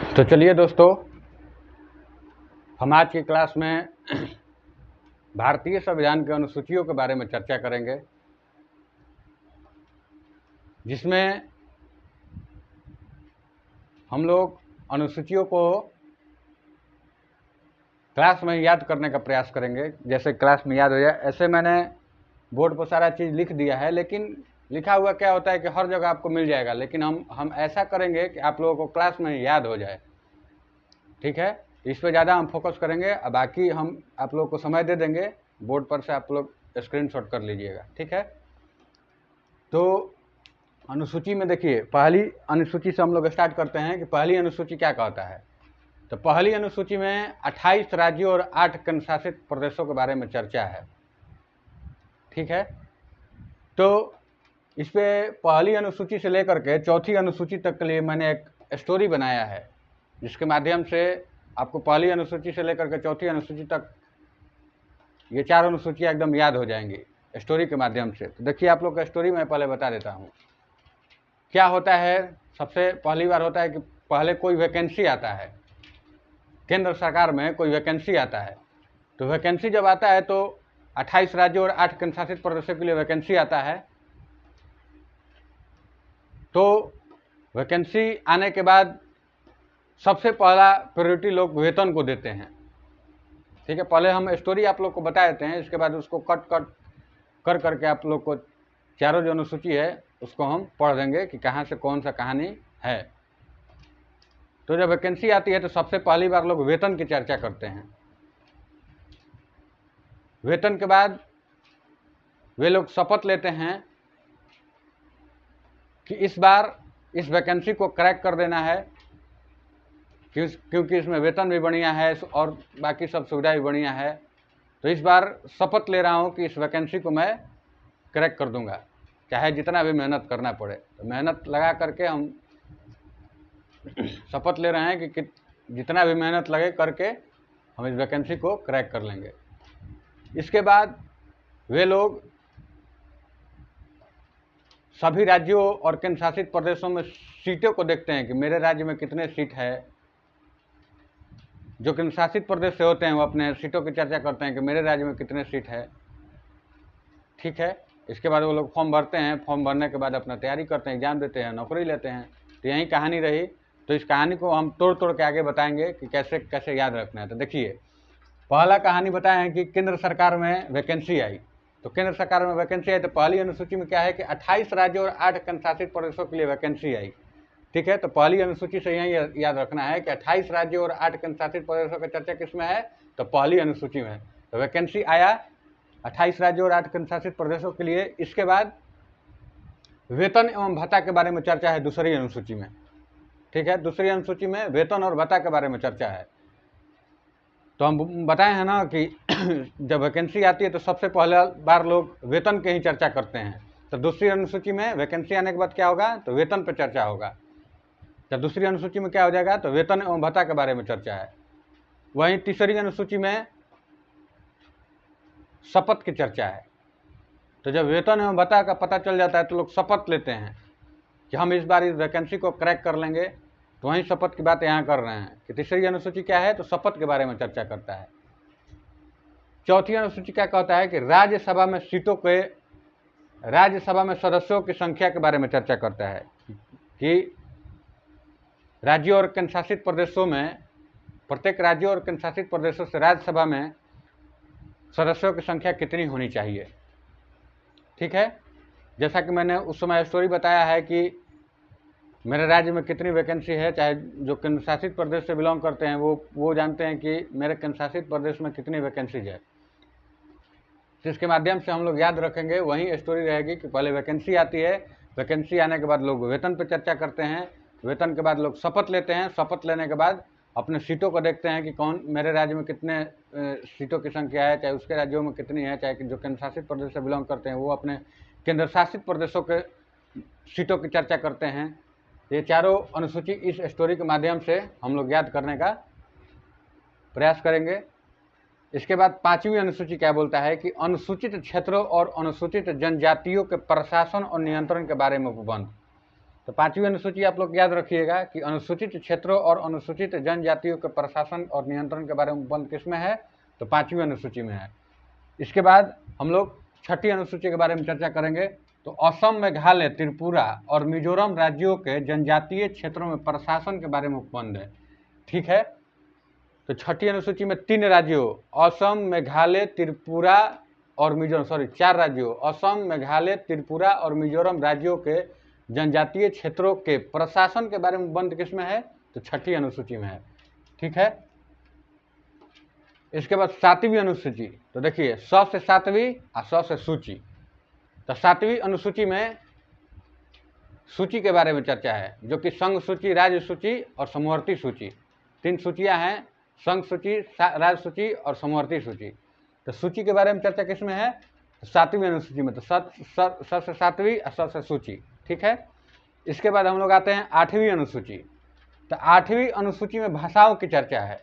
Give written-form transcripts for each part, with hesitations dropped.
तो चलिए दोस्तों, हम आज की क्लास में भारतीय संविधान के अनुसूचियों के बारे में चर्चा करेंगे, जिसमें हम लोग अनुसूचियों को क्लास में याद करने का प्रयास करेंगे। जैसे क्लास में याद हो जाए, ऐसे मैंने बोर्ड पर सारा चीज़ लिख दिया है, लेकिन लिखा हुआ क्या होता है कि हर जगह आपको मिल जाएगा, लेकिन हम ऐसा करेंगे कि आप लोगों को क्लास में याद हो जाए। ठीक है, इस पर ज़्यादा हम फोकस करेंगे। अब बाकी हम आप लोग को समय दे देंगे, बोर्ड पर से आप लोग स्क्रीनशॉट कर लीजिएगा। ठीक है, तो अनुसूची में देखिए, पहली अनुसूची से हम लोग स्टार्ट करते हैं कि पहली अनुसूची क्या कहता है। तो पहली अनुसूची में 28 राज्यों और 8 केंद्रशासित प्रदेशों के बारे में चर्चा है। ठीक है, तो इस पे पहली अनुसूची से लेकर के चौथी अनुसूची तक के लिए मैंने एक स्टोरी बनाया है, जिसके माध्यम से आपको पहली अनुसूची से लेकर के चौथी अनुसूची तक ये 4 अनुसूचियाँ एकदम याद हो जाएंगी स्टोरी के माध्यम से। तो देखिए, आप लोग का स्टोरी मैं पहले बता देता हूँ क्या होता है। सबसे पहली बार होता है कि पहले कोई वैकेंसी आता है, केंद्र सरकार में कोई वैकेंसी आता है। तो वैकेंसी जब आता है तो 28 राज्यों और 8 केंद्रशासित प्रदेशों के लिए वैकेंसी आता है। तो वैकेंसी आने के बाद सबसे पहला प्रायोरिटी लोग वेतन को देते हैं। ठीक है, पहले हम स्टोरी आप लोग को बता देते हैं, इसके बाद उसको कट कर करके आप लोग को चारों जो अनुसूची है उसको हम पढ़ देंगे कि कहाँ से कौन सा कहानी है। तो जब वैकेंसी आती है तो सबसे पहली बार लोग वेतन की चर्चा करते हैं। वेतन के बाद वे लोग शपथ लेते हैं कि इस बार इस वैकेंसी को क्रैक कर देना है, क्योंकि इसमें वेतन भी बढ़िया है और बाकी सब सुविधा भी बढ़िया है। तो इस बार शपथ ले रहा हूँ कि इस वैकेंसी को मैं क्रैक कर दूंगा, चाहे जितना भी मेहनत करना पड़े। तो मेहनत लगा करके हम शपथ ले रहे हैं कि जितना भी मेहनत लगे करके हम इस वैकेंसी को क्रैक कर लेंगे। इसके बाद वे लोग सभी राज्यों और केंद्र शासित प्रदेशों में सीटों को देखते हैं कि मेरे राज्य में कितने सीट है। जो केंद्र शासित प्रदेश से होते हैं वो अपने सीटों की चर्चा करते हैं कि मेरे राज्य में कितने सीट है। ठीक है, इसके बाद वो लोग फॉर्म भरते हैं, फॉर्म भरने के बाद अपना तैयारी करते हैं, एग्जाम देते हैं, नौकरी लेते हैं। तो यही कहानी रही। तो इस कहानी को हम तोड़ तोड़ के आगे बताएंगे कि कैसे कैसे याद रखना है। तो देखिए, पहला कहानी बताया है कि केंद्र सरकार में वैकेंसी आई। तो केंद्र सरकार में वैकेंसी आई तो पहली अनुसूची में क्या है कि 28 राज्यों और 8 केंद्र शासित प्रदेशों के लिए वैकेंसी आई। ठीक है, तो पहली अनुसूची से यही याद रखना है कि 28 राज्यों और 8 केंद्र शासित प्रदेशों की चर्चा किसमें है, तो पहली अनुसूची में। तो वैकेंसी आया 28 राज्यों और 8 केंद्र शासित प्रदेशों के लिए। इसके बाद वेतन एवं भत्ता के बारे में चर्चा है दूसरी अनुसूची में। ठीक है, दूसरी अनुसूची में वेतन और भत्ता के बारे में चर्चा है। तो हम बताए हैं ना कि जब वैकेंसी आती है तो सबसे पहला बार लोग वेतन की ही चर्चा करते हैं। तो दूसरी अनुसूची में वैकेंसी आने के बाद क्या होगा, तो वेतन पर चर्चा होगा। तो दूसरी अनुसूची में क्या हो जाएगा, तो वेतन एवं भत्ता के बारे में चर्चा है। वहीं तीसरी अनुसूची में शपथ की चर्चा है। तो जब वेतन एवं भत्ता का पता चल जाता है तो लोग शपथ लेते हैं कि हम इस बार इस वैकेंसी को क्रैक कर लेंगे। तो वहीं शपथ की बात यहाँ कर रहे हैं कि तीसरी अनुसूची क्या है, तो शपथ के बारे में चर्चा करता है। चौथी अनुसूची क्या कहता है कि राज्यसभा में सीटों के, राज्यसभा में सदस्यों की संख्या के बारे में चर्चा करता है कि राज्यों और केंद्र शासित प्रदेशों में, प्रत्येक राज्यों और केंद्र शासित प्रदेशों से राज्यसभा में सदस्यों की संख्या कितनी होनी चाहिए। ठीक है, जैसा कि मैंने उस समय स्टोरी बताया है कि मेरे राज्य में कितनी वैकेंसी है, चाहे जो केंद्र शासित प्रदेश से बिलोंग करते हैं वो जानते हैं कि मेरे केंद्र शासित प्रदेश में कितनी वैकेंसीज है। तो इसके माध्यम से हम लोग याद रखेंगे। वही स्टोरी रहेगी कि पहले वैकेंसी आती है, वैकेंसी आने के बाद लोग वेतन पर चर्चा करते हैं, वेतन के बाद लोग शपथ लेते हैं, शपथ लेने के बाद अपने सीटों को देखते हैं कि कौन मेरे राज्य में कितने सीटों की संख्या है, चाहे उसके राज्यों में कितनी है, चाहे जो केंद्र शासित प्रदेश से बिलोंग करते हैं वो अपने केंद्र शासित प्रदेशों के सीटों की चर्चा करते हैं। ये चारों अनुसूची इस स्टोरी के माध्यम से हम लोग याद करने का प्रयास करेंगे। इसके बाद पांचवी अनुसूची क्या बोलता है कि अनुसूचित क्षेत्रों और अनुसूचित जनजातियों के प्रशासन और नियंत्रण के बारे में उपबंध। तो 5वीं अनुसूची आप लोग याद रखिएगा कि अनुसूचित क्षेत्रों और अनुसूचित जनजातियों के प्रशासन और नियंत्रण के बारे में उपबंध किस में है, तो 5वीं अनुसूची में है। इसके बाद हम लोग 6ठी अनुसूची के बारे में चर्चा करेंगे। तो असम, मेघालय, त्रिपुरा और मिजोरम राज्यों के जनजातीय क्षेत्रों में प्रशासन के बारे में उपबंध है। ठीक है, तो 6ठी अनुसूची में 3 राज्यों असम, मेघालय, त्रिपुरा और मिजोरम, 4 राज्यों असम, मेघालय, त्रिपुरा और मिजोरम राज्यों के जनजातीय क्षेत्रों के प्रशासन के बारे में उपबंध किसमें है, तो 6ठी अनुसूची में है। ठीक है, इसके बाद 7वीं अनुसूची। तो देखिए 100 से 7वीं और 100 से सूची। तो 7वीं अनुसूची में सूची के बारे में चर्चा है, जो कि संघ सूची, राज्य सूची और समवर्ती सूची, 3 सूचियां हैं, संघ सूची, राज्य सूची और समवर्ती सूची। तो सूची के बारे में चर्चा किसमें है, तो 7वीं अनुसूची में। तो 100 से 7वीं और 100 से सूची। ठीक है, इसके बाद हम लोग आते हैं 8वीं अनुसूची। तो 8वीं अनुसूची में भाषाओं की चर्चा है।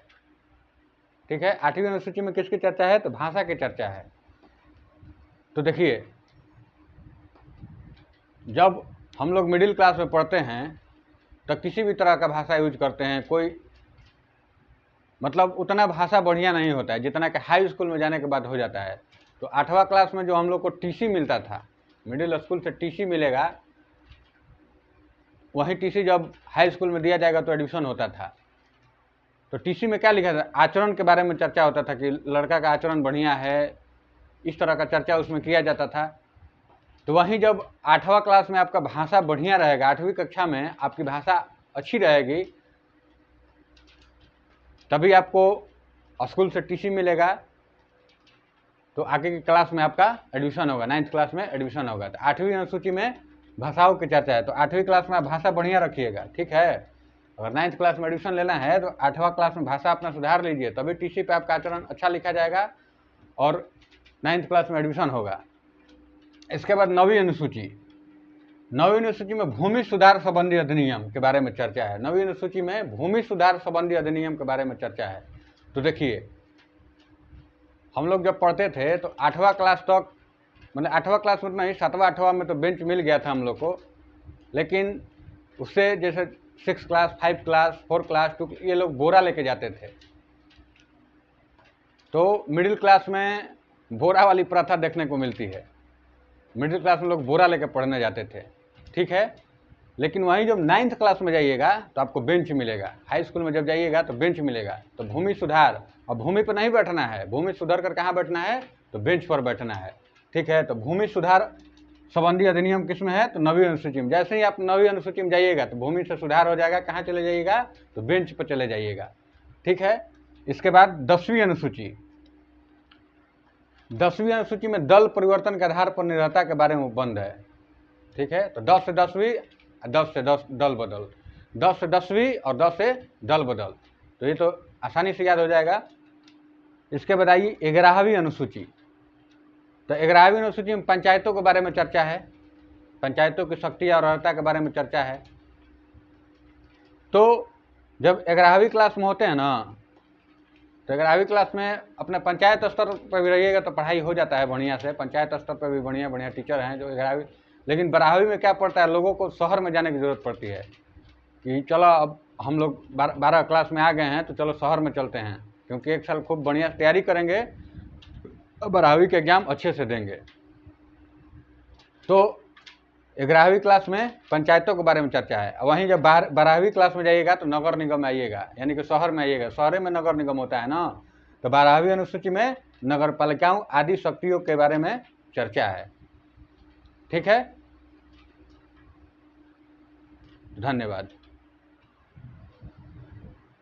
ठीक है, 8वीं अनुसूची में किसकी चर्चा है, तो भाषा की चर्चा है। तो देखिए जब हम लोग मिडिल क्लास में पढ़ते हैं तो किसी भी तरह का भाषा यूज करते हैं, कोई मतलब उतना भाषा बढ़िया नहीं होता है जितना कि हाई स्कूल में जाने के बाद हो जाता है। तो 8वां क्लास में जो हम लोग को टीसी मिलता था, मिडिल स्कूल से टीसी मिलेगा, वही टीसी जब हाई स्कूल में दिया जाएगा तो एडमिशन होता था। तो टीसी में क्या लिखा था, आचरण के बारे में चर्चा होता था कि लड़का का आचरण बढ़िया है, इस तरह का चर्चा उसमें किया जाता था। तो वहीं जब 8वां क्लास में आपका भाषा बढ़िया रहेगा, 8वीं कक्षा में आपकी भाषा अच्छी रहेगी, तभी आपको स्कूल से टीसी मिलेगा, तो आगे की क्लास में आपका एडमिशन होगा, 9th क्लास में एडमिशन होगा। तो 8वीं अनुसूची में भाषाओं की चर्चा है। तो 8वीं क्लास में आप भाषा बढ़िया रखिएगा। ठीक है, अगर 9th क्लास में एडमिशन लेना है तो 8वां क्लास में भाषा अपना सुधार लीजिए, तभी टीसी पे आपका आचरण अच्छा लिखा जाएगा और 9th क्लास में एडमिशन होगा। इसके बाद 9वीं अनुसूची। 9वीं अनुसूची में भूमि सुधार संबंधी अधिनियम के बारे में चर्चा है। 9वीं अनुसूची में भूमि सुधार संबंधी अधिनियम के बारे में चर्चा है। तो देखिए हम लोग जब पढ़ते थे तो 8वां क्लास तक, मतलब 8वां क्लास में नहीं, 7वां 8वां में तो बेंच मिल गया था हम लोग को, लेकिन उससे जैसे 6 क्लास, 5 क्लास, 4 क्लास, 2, ये लोग बोरा लेके जाते थे। तो मिडिल क्लास में बोरा वाली प्रथा देखने को मिलती है, मिडिल क्लास में लोग बोरा लेके पढ़ने जाते थे। ठीक है, लेकिन वहीं जब 9th क्लास में जाइएगा तो आपको बेंच मिलेगा, हाई स्कूल में जब जाइएगा तो बेंच मिलेगा। तो भूमि सुधार, और भूमि पर नहीं बैठना है, भूमि सुधार कर कहाँ बैठना है, तो बेंच पर बैठना है। ठीक है, तो भूमि सुधार संबंधी अधिनियम किस में है, तो 9वीं अनुसूची में। जैसे ही आप 9वीं अनुसूची में जाइएगा तो भूमि से सुधार हो जाएगा, कहाँ चले जाइएगा, तो बेंच पर चले जाइएगा। ठीक है, इसके बाद 10वीं अनुसूची। 10वीं अनुसूची में दल परिवर्तन के आधार पर निर्भरता के बारे में उपबंध है। ठीक है, तो 10 से 10वीं, 10 से 10 दल बदल, 10 से 10वीं और 10 से दल बदल। तो ये तो आसानी से याद हो जाएगा। इसके बाद आइए 11वीं अनुसूची। तो 11वीं अनुसूची में पंचायतों के बारे में चर्चा है, पंचायतों की शक्ति और अर्हता के बारे में चर्चा है। तो जब 11वीं क्लास में होते हैं ना, तो 11वीं क्लास में अपने पंचायत स्तर पर भी रहिएगा तो पढ़ाई हो जाता है बढ़िया से, पंचायत स्तर पर भी बढ़िया बढ़िया टीचर हैं जो 11वीं। लेकिन 12वीं में क्या पड़ता है, लोगों को शहर में जाने की ज़रूरत पड़ती है कि चलो अब हम लोग 12 क्लास में आ गए हैं तो चलो शहर में चलते हैं, क्योंकि 1 साल खूब बढ़िया तैयारी करेंगे, 12वीं के एग्जाम अच्छे से देंगे। तो 11वीं क्लास में पंचायतों के बारे में चर्चा है। वहीं जब 12वीं क्लास में जाइएगा तो नगर निगम में आइएगा, यानी कि शहर में आइएगा, शहर में नगर निगम होता है ना। तो 12वीं अनुसूची में नगर पालिकाओं आदि शक्तियों के बारे में चर्चा है। ठीक है, धन्यवाद।